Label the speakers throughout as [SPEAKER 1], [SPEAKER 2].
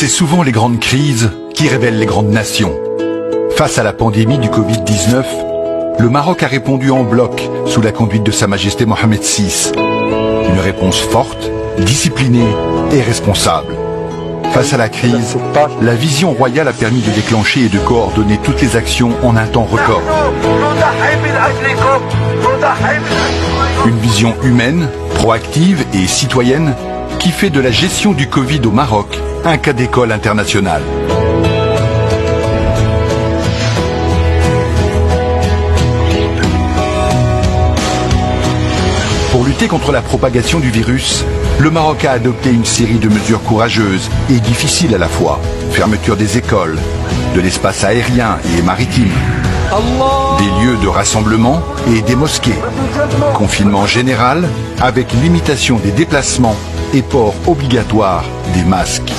[SPEAKER 1] souvent les grandes crises qui révèlent les grandes nations. Face à la pandémie du Covid-19, le Maroc a répondu en bloc sous la conduite de Sa Majesté Mohamed VI. Une réponse forte, disciplinée et responsable. Face à la crise, la vision royale a permis de déclencher et de coordonner toutes les actions en un temps record. Une vision humaine, proactive et citoyenne qui fait de la gestion du Covid au Maroc un cas d'école international. Pour lutter contre la propagation du virus, le Maroc a adopté une série de mesures courageuses et difficiles à la fois. Fermeture des écoles, de l'espace aérien et maritime, des lieux de rassemblement et des mosquées. Confinement général avec limitation des déplacements et port obligatoire des masques.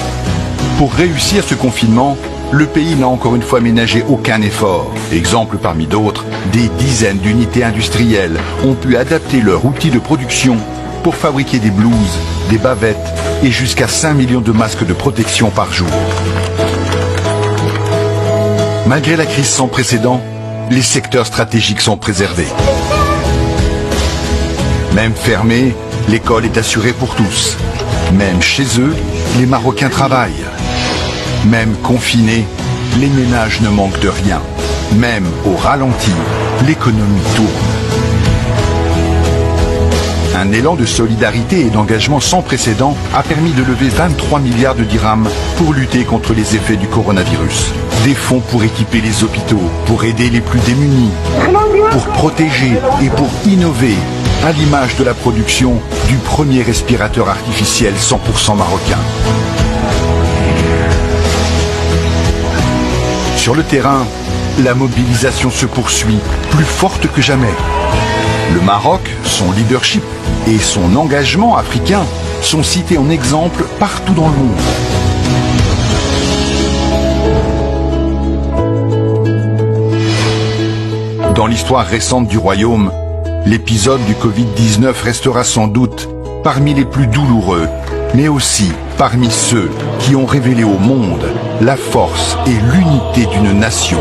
[SPEAKER 1] Pour réussir ce confinement, le pays n'a encore une fois ménagé aucun effort. Exemple parmi d'autres, des dizaines d'unités industrielles ont pu adapter leurs outils de production pour fabriquer des blouses, des bavettes et jusqu'à 5 millions de masques de protection par jour. Malgré la crise sans précédent, les secteurs stratégiques sont préservés. Même fermée, l'école est assurée pour tous. Même chez eux, les Marocains travaillent. Même confinés, les ménages ne manquent de rien. Même au ralenti, l'économie tourne. Un élan de solidarité et d'engagement sans précédent a permis de lever 23 milliards de dirhams pour lutter contre les effets du coronavirus. Des fonds pour équiper les hôpitaux, pour aider les plus démunis, pour protéger et pour innover, à l'image de la production du premier respirateur artificiel 100% marocain. Sur le terrain, la mobilisation se poursuit, plus forte que jamais. Le Maroc, son leadership et son engagement africain sont cités en exemple partout dans le monde. Dans l'histoire récente du royaume, l'épisode du Covid-19 restera sans doute parmi les plus douloureux, mais aussi parmi ceux qui ont révélé au monde la force et l'unité d'une nation.